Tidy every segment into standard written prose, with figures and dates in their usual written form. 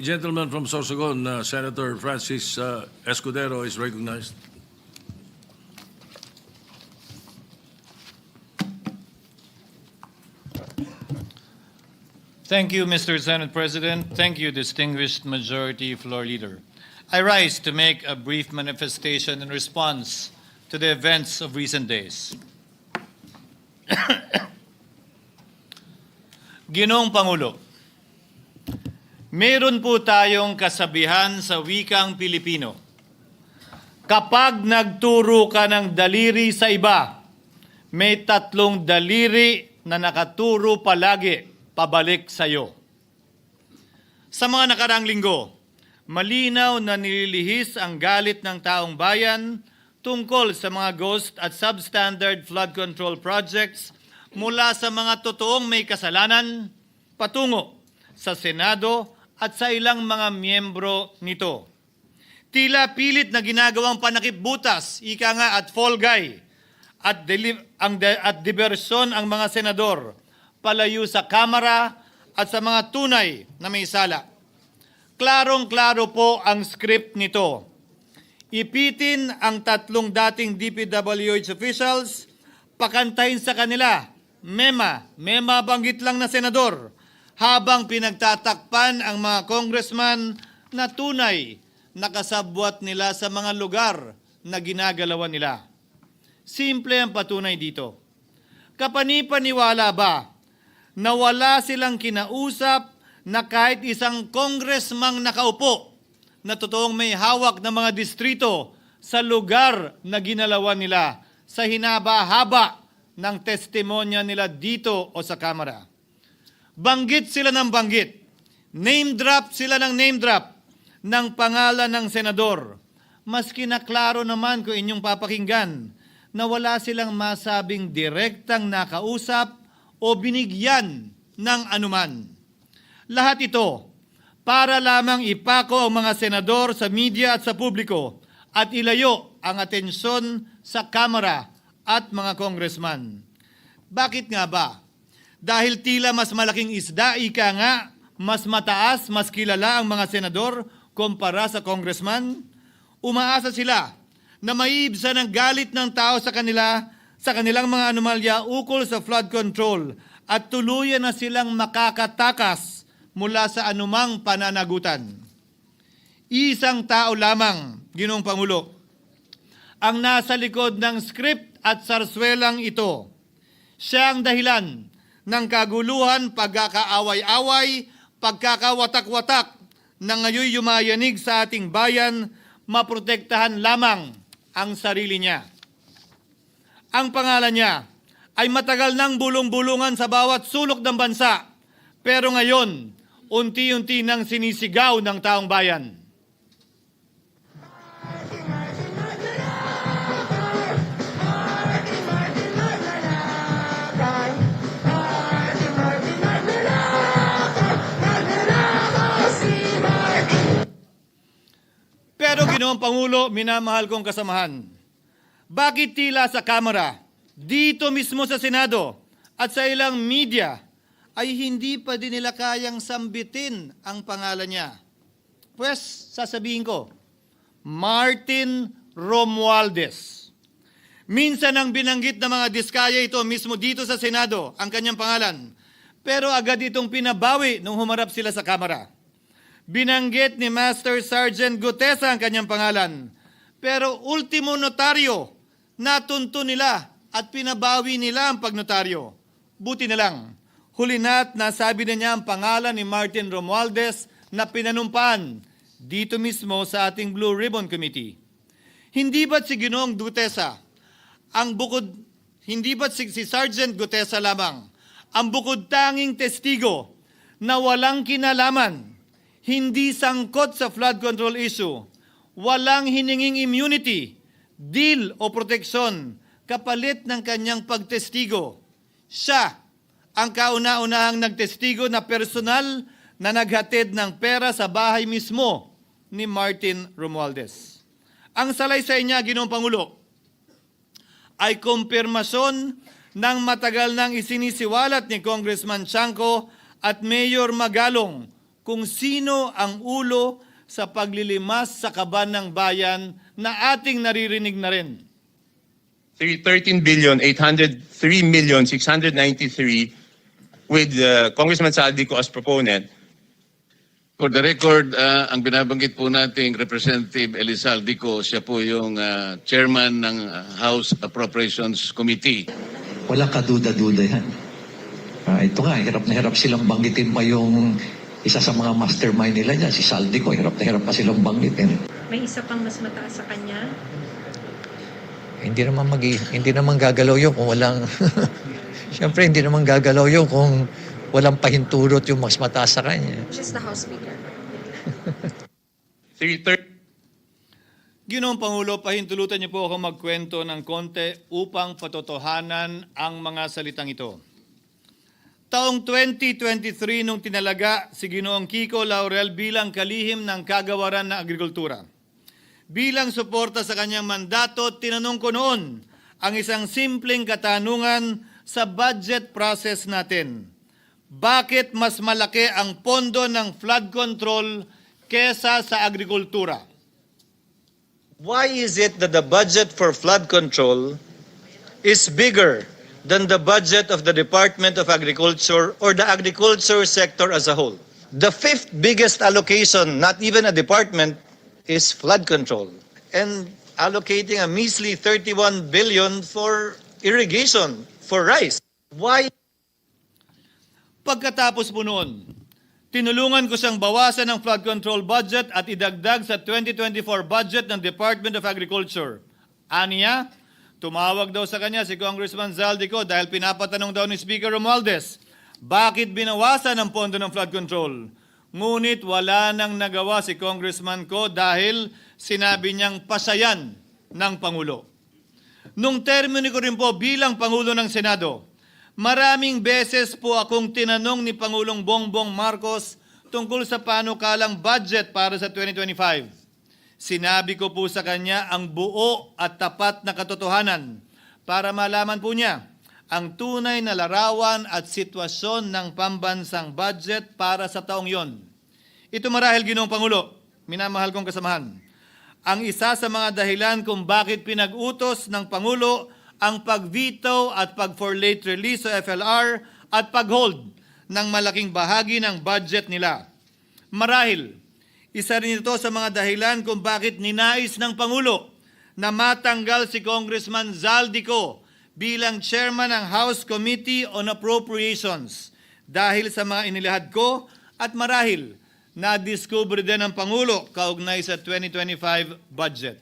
Gentleman from Sorsogon, Senator Francis Escudero is recognized. Thank you, Mr. Senate President. Thank you, distinguished Majority Floor Leader. I rise to make a brief manifestation in response to the events of recent days. Ginoong Pangulo, meron po tayong kasabihan sa wikang Pilipino. Kapag nagturo ka ng daliri sa iba, may tatlong daliri na nakaturo palagi pabalik sa iyo. Sa mga nakaraang linggo, malinaw na nililihis ang galit ng taong bayan tungkol sa mga ghost at substandard flood control projects mula sa mga totoong may kasalanan patungo sa Senado at sa ilang mga miyembro nito. Tila pilit na ginagawang panakipbutas, ika nga at fall guy, at diversyon ang mga senador palayo sa Kamara at sa mga tunay na may sala. Klarong-klaro po ang script nito. Ipitin ang tatlong dating DPWH officials, pakantahin sa kanila, mema banggit lang na senador, habang pinagtatakpan ang mga congressman na tunay nakasabwat nila sa mga lugar na ginagalawan nila. Simple ang patunay dito. Kapanipaniwala ba na wala silang kinausap na kahit isang congressman nakaupo na totoong may hawak ng mga distrito sa lugar na ginalawan nila sa hinaba-haba ng testimonya nila dito o sa Kamara? Banggit sila ng banggit, name drop sila ng name drop ng pangalan ng senador. Maski na klaro naman kung inyong papakinggan na wala silang masabing direktang nakausap o binigyan ng anuman. Lahat ito para lamang ipako ang mga senador sa media at sa publiko at ilayo ang atensyon sa Kamara at mga congressman. Bakit nga ba? Dahil tila mas malaking isda, ika nga, mas mataas, mas kilala ang mga senador kumpara sa congressman? Umaasa sila na maiibsan ang galit ng tao sa kanilang mga anomalya ukol sa flood control at tuluyan na silang makakatakas mula sa anumang pananagutan. Isang tao lamang, Ginoong Pangulo, ang nasa likod ng script at sarswelang ito. Siya ang dahilan ng kaguluhan, pagkakaaway-away, pagkakawatak-watak na ngayon yumayanig sa ating bayan, maprotektahan lamang ang sarili niya. Ang pangalan niya ay matagal nang bulong-bulungan sa bawat sulok ng bansa, pero ngayon, unti-unti nang sinisigaw ng taong bayan. Pero Ginoong Pangulo, minamahal kong kasamahan, bakit tila sa Kamara, dito mismo sa Senado at sa ilang media ay hindi pa din nila kayang sambitin ang pangalan niya? Pues, sasabihin ko, Martin Romualdez. Minsan ang binanggit ng mga diskaya ito mismo dito sa Senado, ang kanyang pangalan. Pero agad itong pinabawi nung humarap sila sa Kamara. Binanggit ni Master Sergeant Gutesa ang kanyang pangalan. Pero ultimo notaryo, natunto nila at pinabawi nila ang pagnotaryo. Buti na lang, huli na't nasabi na niya ang pangalan ni Martin Romualdez na pinanumpaan dito mismo sa ating Blue Ribbon Committee. Hindi ba't si Ginoong Gutesa, hindi ba't si Sergeant Gutesa lamang, ang bukod tanging testigo na walang kinalaman, hindi sangkot sa flood control issue, walang hininging immunity, deal o proteksyon kapalit ng kanyang pagtestigo. Siya ang kauna-unahang nagtestigo na personal na naghatid ng pera sa bahay mismo ni Martin Romualdez. Ang salaysay niya, Ginoong Pangulo, ay kumpirmasyon ng matagal nang isinisiwalat ni Congressman Chanco at Mayor Magalong kung sino ang ulo sa paglilimas sa kaban ng bayan na ating naririnig na rin. 13,803,693 with Congressman Saldico as proponent. For the record, ang binabanggit po nating Representative Elizalde, siya po yung chairman ng House Appropriations Committee. Wala kaduda-duda yan. Ito nga, hirap na hirap silang banggitin pa yung isa sa mga mastermind nila dyan, si Saldico, hirap na hirap pa silang banggitin. May isa pang mas mataas sa kanya? Hindi naman gagalaw yun kung walang... Siyempre, hindi naman gagalaw yun kung walang pahintulot yung mas mataas sa kanya. Just the House Speaker. Ginoong Pangulo, pahintulutan niyo po ako magkwento ng konti upang patotohanan ang mga salitang ito. Taong 2023 nung tinalaga si Ginoong Kiko Laurel bilang kalihim ng kagawaran ng agrikultura. Bilang suporta sa kanyang mandato, tinanong ko noon ang isang simpleng katanungan sa budget process natin. Bakit mas malaki ang pondo ng flood control kesa sa agrikultura? Why is it that the budget for flood control is bigger than the budget of the Department of Agriculture or the agriculture sector as a whole? The fifth biggest allocation, not even a department, is flood control. And allocating a measly 31 billion for irrigation, for rice. Why? Pagkatapos po noon, tinulungan ko siyang bawasan ng flood control budget at idagdag sa 2024 budget ng Department of Agriculture. Aniya, tumawag daw sa kanya si Congressman Zaldico dahil pinapatanong daw ni Speaker Romualdez, bakit binawasan ang pondo ng flood control? Ngunit wala nang nagawa si Congressman ko dahil sinabi niyang pasayan ng Pangulo. Nung termino ko rin po bilang Pangulo ng Senado, maraming beses po akong tinanong ni Pangulong Bongbong Marcos tungkol sa panukalang budget para sa 2025. Sinabi ko po sa kanya ang buo at tapat na katotohanan para malaman po niya ang tunay na larawan at sitwasyon ng pambansang budget para sa taong yon. Ito marahil, Ginoong Pangulo, minamahal kong kasamahan, ang isa sa mga dahilan kung bakit pinag-utos ng Pangulo ang pag-veto at pag-for late release sa FLR at pag-hold ng malaking bahagi ng budget nila. Marahil, isa rin ito sa mga dahilan kung bakit ninais ng Pangulo na matanggal si Congressman Zaldico bilang chairman ng House Committee on Appropriations dahil sa mga inilahad ko at marahil na-discover din ng Pangulo kaugnay sa 2025 budget.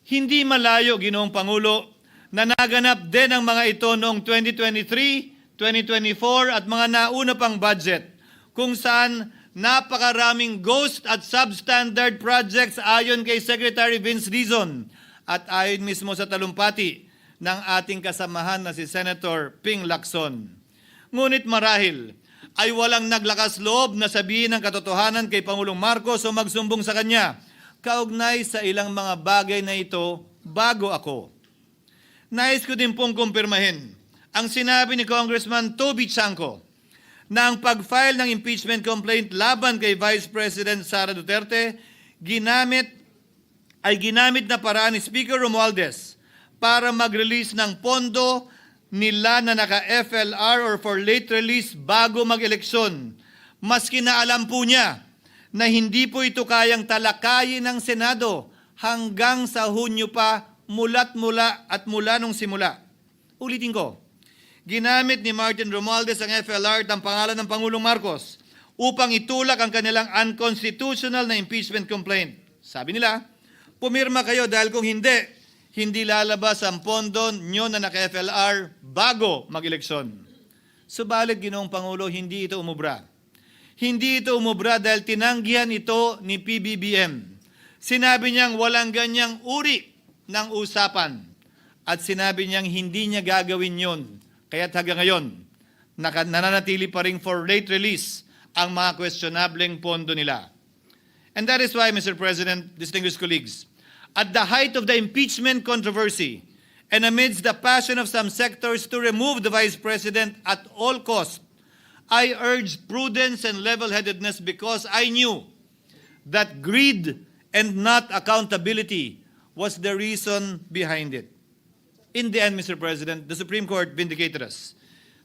Hindi malayo, Ginoong Pangulo, na naganap din ang mga ito noong 2023, 2024 at mga nauna pang budget kung saan napakaraming ghost at substandard projects ayon kay Secretary Vince Dizon at ayon mismo sa talumpati ng ating kasamahan na si Senator Ping Lacson. Ngunit marahil ay walang naglakas loob na sabihin ang katotohanan kay Pangulong Marcos o magsumbong sa kanya kaugnay sa ilang mga bagay na ito bago ako. Nais ko din pong kumpirmahin ang sinabi ni Congressman Toby Chanco na ang pag-file ng impeachment complaint laban kay Vice President Sara Duterte ginamit na paraan ni Speaker Romualdez para mag-release ng pondo nila na naka-FLR or for late release bago mag-eleksyon. Maski na alam po niya na hindi po ito kayang talakayin ng Senado hanggang sa Hunyo pa mula nung simula. Ulitin ko, ginamit ni Martin Romualdez ang FLR at ang pangalan ng Pangulong Marcos upang itulak ang kanilang unconstitutional na impeachment complaint. Sabi nila, pumirma kayo dahil kung hindi lalabas ang pondo nyo na naka-FLR bago mag-eleksyon. Subalit, Ginoong Pangulo, hindi ito umubra. Hindi ito umubra dahil tinanggihan ito ni PBBM. Sinabi niyang walang ganyang uri ng usapan at sinabi niyang hindi niya gagawin yon. Kaya't hanggang ngayon, nananatili pa rin for late release ang mga questionableng pondo nila. And that is why, Mr. President, distinguished colleagues, at the height of the impeachment controversy and amidst the passion of some sectors to remove the Vice President at all costs, I urged prudence and level-headedness because I knew that greed and not accountability was the reason behind it. In the end, Mr. President, the Supreme Court vindicated us.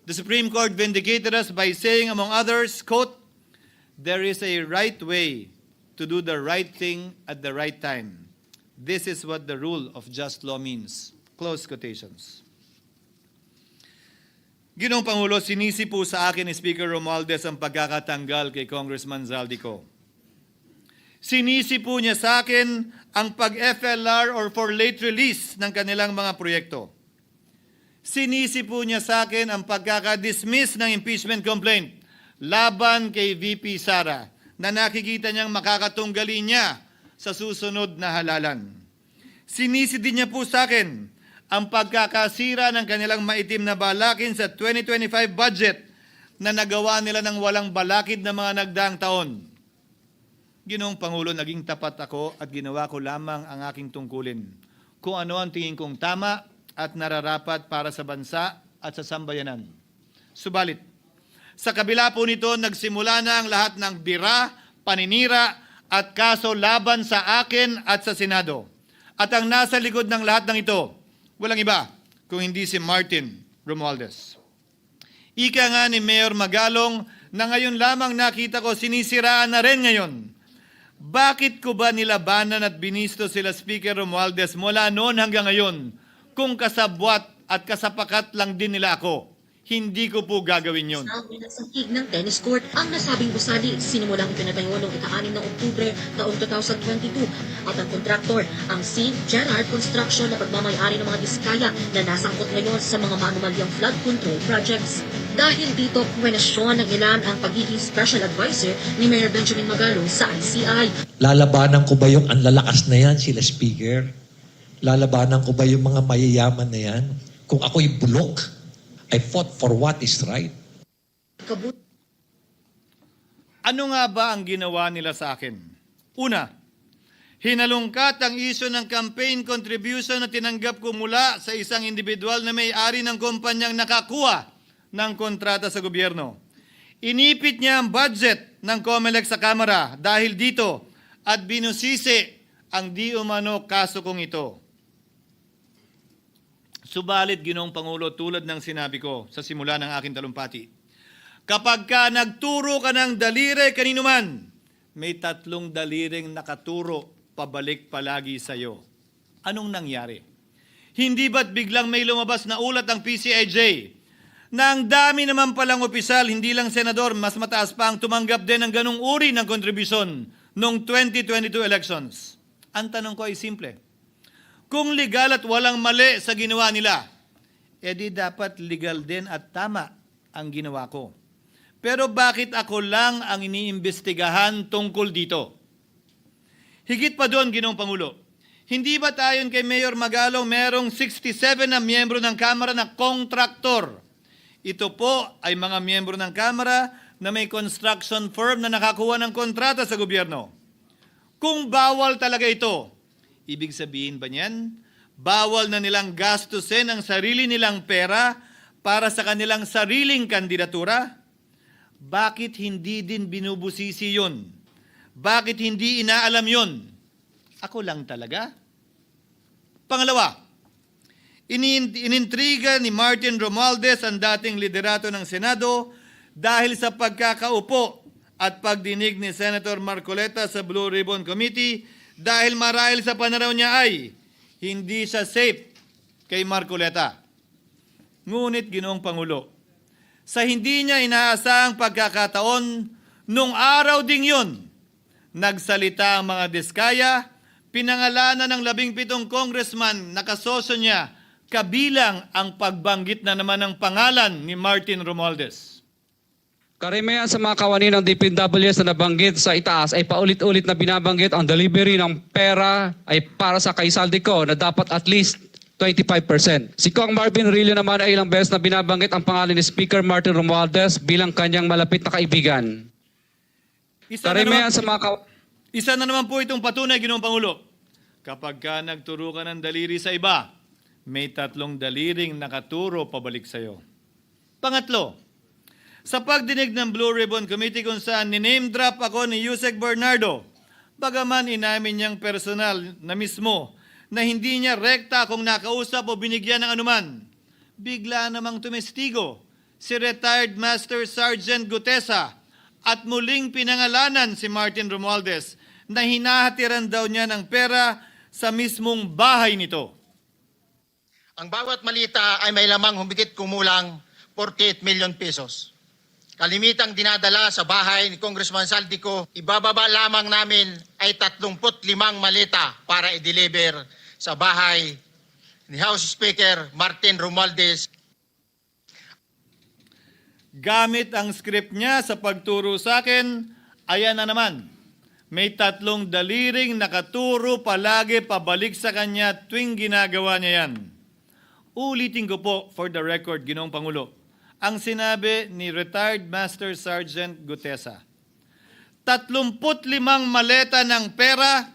The Supreme Court vindicated us by saying, among others, quote, "There is a right way to do the right thing at the right time. This is what the rule of just law means." Close quotations. Ginoong Pangulo, sinisi po sa akin ni Speaker Romualdez ang pagkakatanggal kay Congressman Zaldico. Sinisi po niya sa akin ang pag-FLR or for late release ng kanilang mga proyekto. Sinisi po niya sa akin ang pagkakadismiss ng impeachment complaint laban kay VP Sara na nakikita niyang makakatunggali niya sa susunod na halalan. Sinisi din niya po sa akin ang pagkakasira ng kanilang maitim na balakin sa 2025 budget na nagawa nila ng walang balakid na mga nagdaang taon. Ginoong Pangulo, naging tapat ako at ginawa ko lamang ang aking tungkulin. Kung ano ang tingin kong tama at nararapat para sa bansa at sa sambayanan. Subalit, sa kabila po nito, nagsimula na ang lahat ng bira, paninira at kaso laban sa akin at sa Senado. At ang nasa likod ng lahat ng ito, walang iba kung hindi si Martin Romualdez. Ika nga ni Mayor Magalong na ngayon lamang nakita ko sinisiraan na rin ngayon. Bakit ko ba nilabanan at binisto sila Speaker Romualdez mula noon hanggang ngayon kung kasabwat at kasapakat lang din nila ako? Hindi ko po gagawin yun. Sa pinasangkig ng tennis court, ang nasabing gusali sinimulang pinatayo noong ika-6 ng Oktubre taong 2022 at ang kontraktor, ang St. Gerard Construction na pagmamayari ng mga diskaya na nasangkot ngayon sa mga maanumalyang flood control projects. Dahil dito, kwenestyon ng ilan ang pagiging special advisor ni Mayor Benjamin Magalong sa ICI. Lalabanan ko ba yung anlalakas na yan, sila Speaker? Lalabanan ko ba yung mga mayayaman na yan? Kung ako'y bulok, I fought for what is right. Ano nga ba ang ginawa nila sa akin? Una, hinalungkat ang isyu ng campaign contribution na tinanggap ko mula sa isang individual na may-ari ng kumpanyang nakakuha ng kontrata sa gobyerno. Inipit niya ang budget ng COMELEC sa Kamara dahil dito at binusisi ang di umano kaso kong ito. Subalit, Ginoong Pangulo, tulad ng sinabi ko sa simula ng aking talumpati, kapag ka nagturo ka ng daliri kanino man, may 3 daliring nakaturo pabalik palagi sa iyo. Anong nangyari? Hindi ba't biglang may lumabas na ulat ng PCIJ na ang dami naman palang opisyal, hindi lang senador, mas mataas pa ang tumanggap din ng ganung uri ng kontribusyon noong 2022 elections? Ang tanong ko ay simple. Kung legal at walang mali sa ginawa nila, edi dapat legal din at tama ang ginawa ko. Pero bakit ako lang ang iniimbestigahan tungkol dito? Higit pa doon, Ginoong Pangulo, hindi ba tayon kay Mayor Magalong merong 67 na miyembro ng Kamara na kontraktor? Ito po ay mga miyembro ng Kamara na may construction firm na nakakuha ng kontrata sa gobyerno. Kung bawal talaga ito, ibig sabihin ba niyan, bawal na nilang gastusin ang sarili nilang pera para sa kanilang sariling kandidatura? Bakit hindi din binubusisi yun? Bakit hindi inaalam yun? Ako lang talaga? Pangalawa, inintriga ni Martin Romualdez ang dating liderato ng Senado dahil sa pagkakaupo at pagdinig ni Senator Marcoleta sa Blue Ribbon Committee dahil marahil sa pananaw niya ay hindi siya safe kay Marcoleta. Ngunit, Ginoong Pangulo, sa hindi niya inaasahang pagkakataon, nung araw ding yun, nagsalita ang mga diskaya, pinangalanan ng 17 congressman na kasosyo niya, kabilang ang pagbanggit na naman ng pangalan ni Martin Romualdez. Karamihan sa mga kawani ng DPWS na nabanggit sa itaas ay paulit-ulit na binabanggit ang delivery ng pera ay para sa kay Zaldico na dapat at least 25%. Si Kong Marvin Rillo naman ay ilang beses na binabanggit ang pangalan ni Speaker Martin Romualdez bilang kanyang malapit na kaibigan. Isa na naman po itong patunay, Ginoong Pangulo. Kapag ka nagturo ka ng daliri sa iba, may 3 daliring nakaturo pabalik sa iyo. Pangatlo, Sa pagdinig ng Blue Ribbon Committee kung saan niname drop ako ni Yusek Bernardo, bagaman inamin niyang personal na mismo na hindi niya rekta kung nakausap o binigyan ng anuman, bigla namang tumestigo si retired Master Sergeant Gutesa at muling pinangalanan si Martin Romualdez na hinahatiran daw niya ng pera sa mismong bahay nito. Ang bawat malita ay may lamang humigit kumulang 48 million pesos. Kalimitang dinadala sa bahay ni Congressman Saldico, ibababa lamang namin ay 35 malita para i-deliver sa bahay ni House Speaker Martin Romualdez. Gamit ang script niya sa pagturo sa akin, ayan na naman. May 3 daliring nakaturo palagi pabalik sa kanya tuwing ginagawa niya yan. Ulitin ko po for the record, Ginoong Pangulo, ang sinabi ni retired Master Sergeant Gutesa. 35 maleta ng pera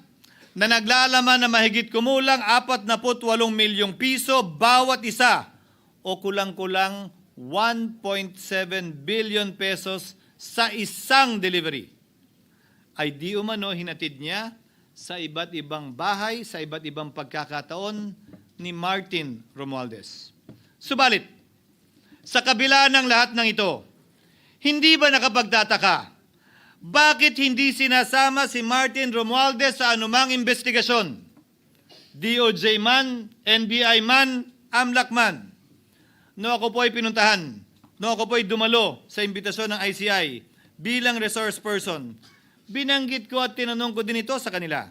na naglalaman na mahigit kumulang 48 milyong piso bawat isa o kulang-kulang 1.7 billion pesos sa isang delivery ay di umano hinatid niya sa iba't ibang bahay, sa iba't ibang pagkakataon ni Martin Romualdez. Subalit, sa kabila ng lahat ng ito, hindi ba nakapagtataka? Bakit hindi sinasama si Martin Romualdez sa anumang investigasyon? DOJ man, NBI man, AMLAC man. No ako po ay pinuntahan, no ako po ay dumalo sa imbitasyon ng ICI bilang resource person. Binanggit ko at tinanong ko din ito sa kanila.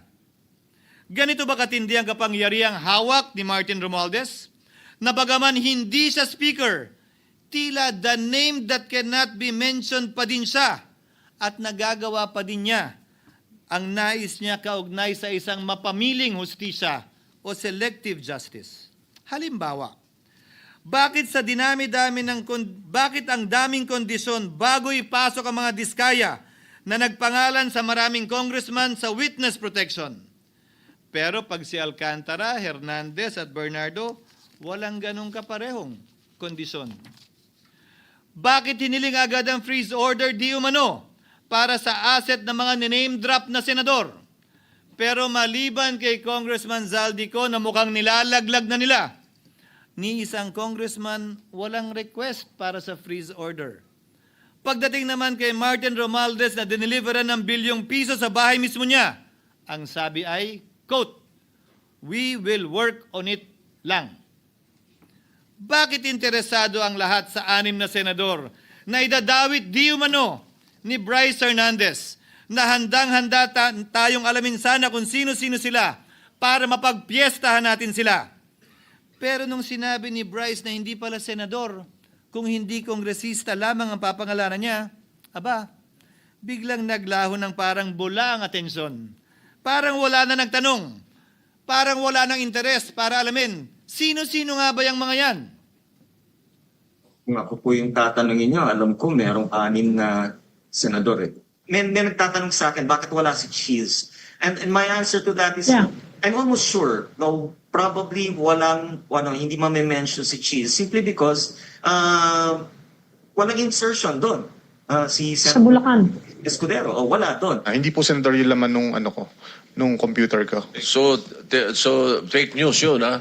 Ganito ba katindi ang kapangyarihang hawak ni Martin Romualdez? Na bagaman hindi siya speaker, tila the name that cannot be mentioned pa din siya at nagagawa pa din niya ang nais niya kaugnay sa isang mapamiling hustisya o selective justice. Halimbawa, bakit ang daming kondisyon bago ipasok ang mga diskaya na nagpangalan sa maraming congressman sa witness protection? Pero pag si Alcantara, Hernandez at Bernardo, walang ganong kaparehong kondisyon. Bakit hiniling agad ang freeze order di umano para sa asset ng mga name drop na senador? Pero maliban kay Congressman Zaldico na mukhang nilalaglag na nila, ni isang congressman walang request para sa freeze order. Pagdating naman kay Martin Romualdez na dineliveran ng bilyong piso sa bahay mismo niya, ang sabi ay, quote, "We will work on it lang." Bakit interesado ang lahat sa 6 na senador na idadawit di umano ni Bryce Hernandez na handang-handa tayong alamin sana kung sino-sino sila para mapagpiestahan natin sila? Pero nung sinabi ni Bryce na hindi pala senador, kung hindi kongresista lamang ang papangalanan niya, aba, biglang naglaho ng parang bula ang atensyon. Parang wala na nagtanong. Parang wala ng interes para alamin, sino-sino nga ba yung mga yan? Kung ako po yung tatanungin nyo, alam ko merong 6 na senador eh. May nagtatanong sa akin, bakit wala si Cheese? And my answer to that is, I'm almost sure, no, probably hindi mame-mention si Cheese simply because walang insertion doon. Si Sa Bulacan. Escudero, wala doon. Hindi po senador yung laman nung computer ko. So fake news yun, ha?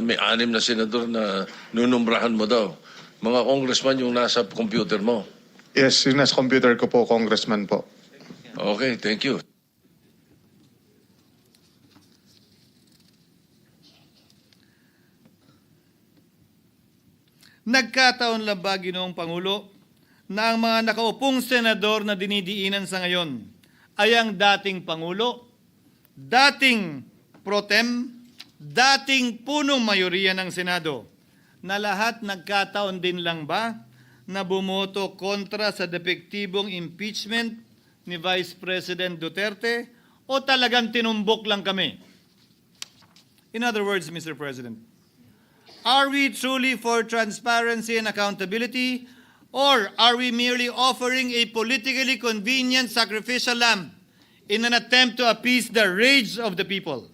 May 6 na senador na nunumbrahan mo daw. Mga congressman yung nasa computer mo. Yes, yung nasa computer ko po, congressman po. Okay, thank you. Nagkataon lang ba, Ginoong Pangulo, na ang mga nakaupong senador na dinidiinan sa ngayon ay ang dating Pangulo, dating pro tem, dating punong mayoriya ng Senado, na lahat nagkataon din lang ba na bumoto kontra sa depektibong impeachment ni Vice President Duterte o talagang tinumbok lang kami? In other words, Mr. President, are we truly for transparency and accountability, or are we merely offering a politically convenient sacrificial lamb in an attempt to appease the rage of the people?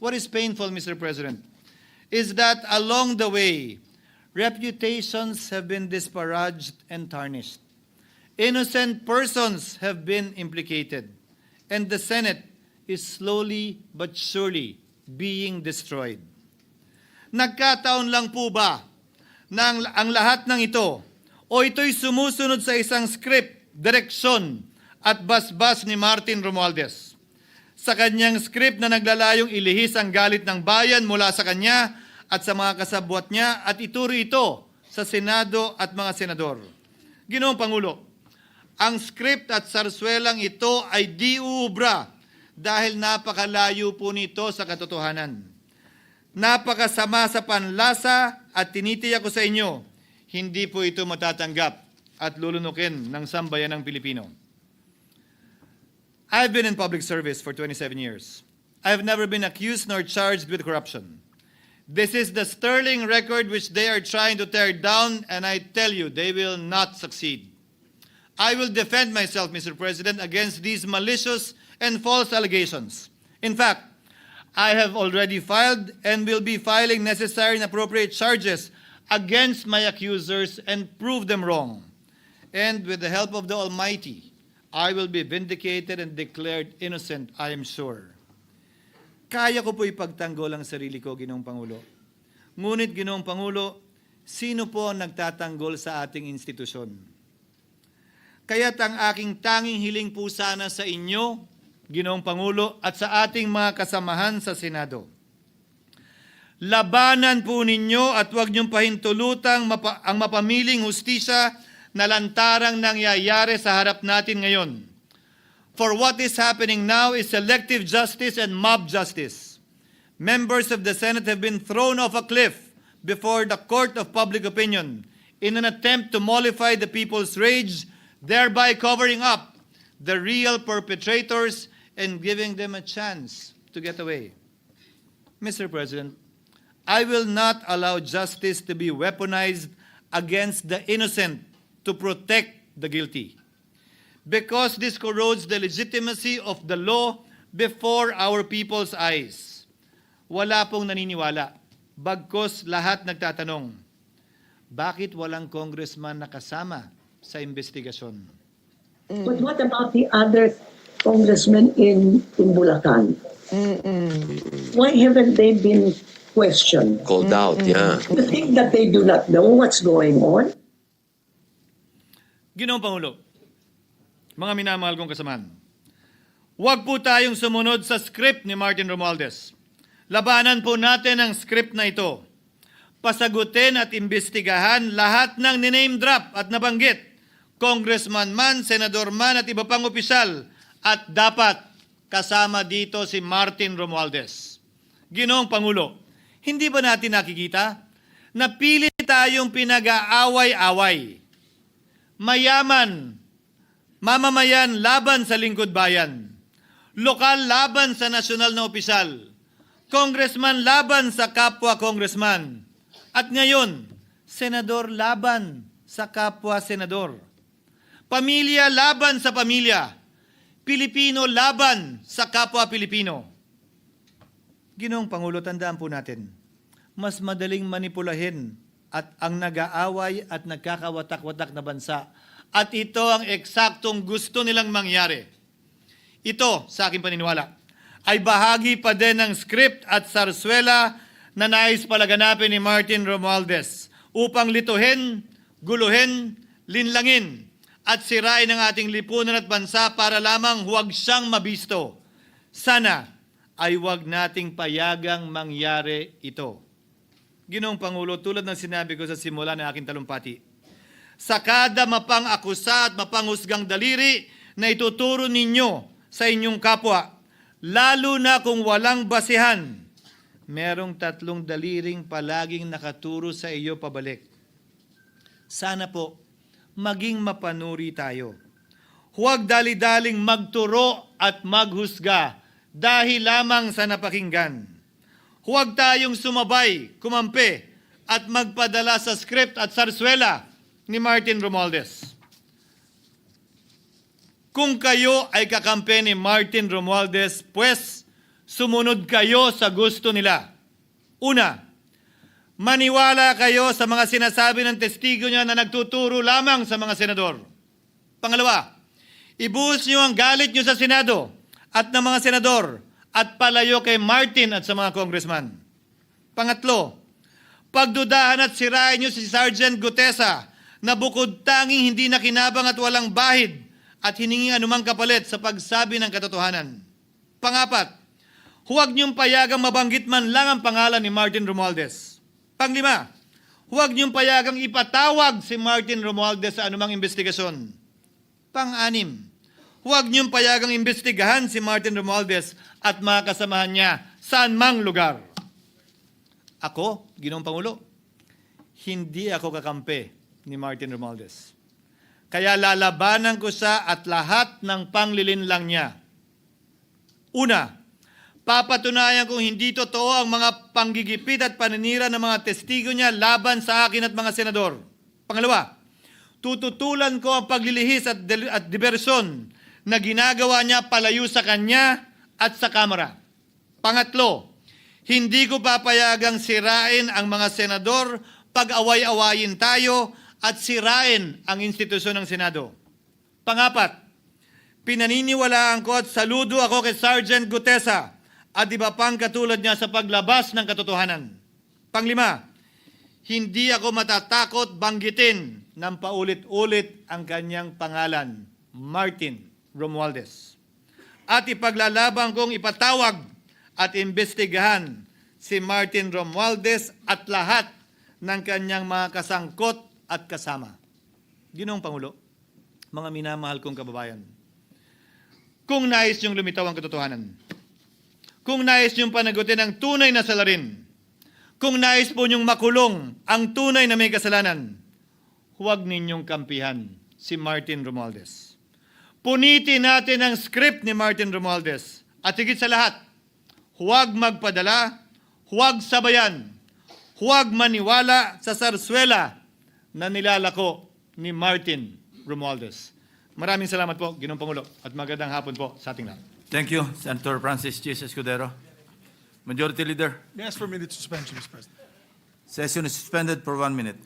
What is painful, Mr. President, is that along the way, Reputations have been disparaged and tarnished. Innocent persons have been implicated. And the Senate is slowly but surely being destroyed. Nagkataon lang po ba na ang lahat ng ito o ito'y sumusunod sa isang script, direksyon at basbas ni Martin Romualdez? Sa kanyang script na naglalayong ilihis ang galit ng bayan mula sa kanya at sa mga kasabwat niya at ituro ito sa Senado at mga senador. Ginoong Pangulo, ang script at sarswelang ito ay di uubra dahil napakalayo po nito sa katotohanan. Napakasama sa panlasa at tinitiyak ko sa inyo, hindi po ito matatanggap at lulunukin ng sambayanang Pilipino. I've been in public service for 27 years. I've never been accused nor charged with corruption. This is the sterling record which they are trying to tear down, and I tell you, they will not succeed. I will defend myself, Mr. President, against these malicious and false allegations. In fact, I have already filed and will be filing necessary and appropriate charges against my accusers and prove them wrong. And with the help of the Almighty, I will be vindicated and declared innocent, I am sure. Kaya ko po ipagtanggol ang sarili ko, Ginoong Pangulo. Ngunit, Ginoong Pangulo, sino po ang nagtatanggol sa ating institusyon? Kaya't ang aking tanging hiling po sana sa inyo, Ginoong Pangulo, at sa ating mga kasamahan sa Senado. Labanan po ninyo at huwag niyong pahintulutang ang mapamiling hustisya na lantarang nangyayari sa harap natin ngayon. For what is happening now is selective justice and mob justice. Members of the Senate have been thrown off a cliff before the court of public opinion in an attempt to mollify the people's rage, thereby covering up the real perpetrators and giving them a chance to get away. Mr. President, I will not allow justice to be weaponized against the innocent to protect the guilty. Because this corrodes the legitimacy of the law before our people's eyes. Wala pong naniniwala. Bagkos lahat nagtatanong, bakit walang congressman nakasama sa investigasyon? But what about the other congressmen in Bulacan? Why haven't they been questioned? Called out, yeah. You think that they do not know what's going on? Ginoong Pangulo, mga minamahal kong kasamahan, huwag po tayong sumunod sa script ni Martin Romualdez. Labanan po natin ang script na ito. Pasagutin at imbestigahan lahat ng niname drop at nabanggit, congressman man, senador man at iba pang opisyal, at dapat kasama dito si Martin Romualdez. Ginoong Pangulo, hindi ba natin nakikita na pili tayong pinag-aaway-away? Mayaman, mamamayan laban sa lingkod bayan, lokal laban sa nasyonal na opisyal, congressman laban sa kapwa congressman, at ngayon, senador laban sa kapwa senador, pamilya laban sa pamilya, Pilipino laban sa kapwa Pilipino. Ginoong Pangulo, tandaan po natin, mas madaling manipulahin at ang nag-aaway at nagkakawatak-watak na bansa. At ito ang eksaktong gusto nilang mangyari. Ito, sa aking paniniwala, ay bahagi pa din ng script at sarswela na nais palaganapin ni Martin Romualdez upang lituhin, guluhin, linlangin at sirain ang ating lipunan at bansa para lamang huwag siyang mabisto. Sana ay huwag nating payagang mangyari ito. Ginoong Pangulo, tulad ng sinabi ko sa simula ng aking talumpati, sa kada mapang-akusa at mapanghusgang daliri na ituturo ninyo sa inyong kapwa, lalo na kung walang basihan, merong 3 daliring palaging nakaturo sa iyo pabalik. Sana po, maging mapanuri tayo. Huwag dali-daling magturo at maghusga dahil lamang sa napakinggan. Huwag tayong sumabay, kumampi, at magpadala sa script at sarswela ni Martin Romualdez. Kung kayo ay kakampi ni Martin Romualdez, pues sumunod kayo sa gusto nila. Una, Maniwala kayo sa mga sinasabi ng testigo niya na nagtuturo lamang sa mga senador. Pangalawa, ibuhos niyo ang galit niyo sa Senado at ng mga senador at palayo kay Martin at sa mga congressman. Pangatlo, pagdudahan at sirain niyo si Sergeant Gutesa na bukod tanging hindi nakinabang at walang bahid at hiningi anumang kapalit sa pagsabi ng katotohanan. Pangapat, huwag niyong payagang mabanggit man lang ang pangalan ni Martin Romualdez. Panglima, huwag niyong payagang ipatawag si Martin Romualdez sa anumang investigasyon. Pang-anim, huwag niyong payagang imbestigahan si Martin Romualdez at mga kasamahan niya saan mang lugar. Ako, Ginoong Pangulo, hindi ako kakampi ni Martin Romualdez. Kaya lalabanan ko siya at lahat ng panglilinlang niya. Una, papatunayan kong hindi totoo ang mga panggigipit at paninira ng mga testigo niya laban sa akin at mga senador. Pangalawa, tututulan ko ang paglilihis at diversyon na ginagawa niya palayo sa kanya at sa Kamara. Pangatlo, hindi ko papayagang sirain ang mga senador pag away-awayin tayo at sirain ang institusyon ng Senado. Pangapat, pinaniniwalaan ko at saludo ako kay Sergeant Gutesa at iba pang katulad niya sa paglabas ng katotohanan. Panglima, hindi ako matatakot banggitin ng paulit-ulit ang kanyang pangalan, Martin Romualdez. At ipaglalaban kong ipatawag at imbestigahan si Martin Romualdez at lahat ng kanyang mga kasangkot at kasama. Ginoong Pangulo, mga minamahal kong kababayan, kung nais niyong lumitaw ang katotohanan, kung nais niyong panagutin ang tunay na salarin, kung nais po niyong makulong ang tunay na may kasalanan, huwag ninyong kampihan si Martin Romualdez. Punitin natin ang script ni Martin Romualdez. At higit sa lahat, huwag magpadala, huwag sabayan, huwag maniwala sa sarswela na nilalako ni Martin Romualdez. Maraming salamat po, Ginoong Pangulo, at magandang hapon po sa ating lahat. Thank you, Senator Francis Chis Escudero. Majority Leader, May I ask for a minute suspension, Mr. President? session is suspended for 1 minute.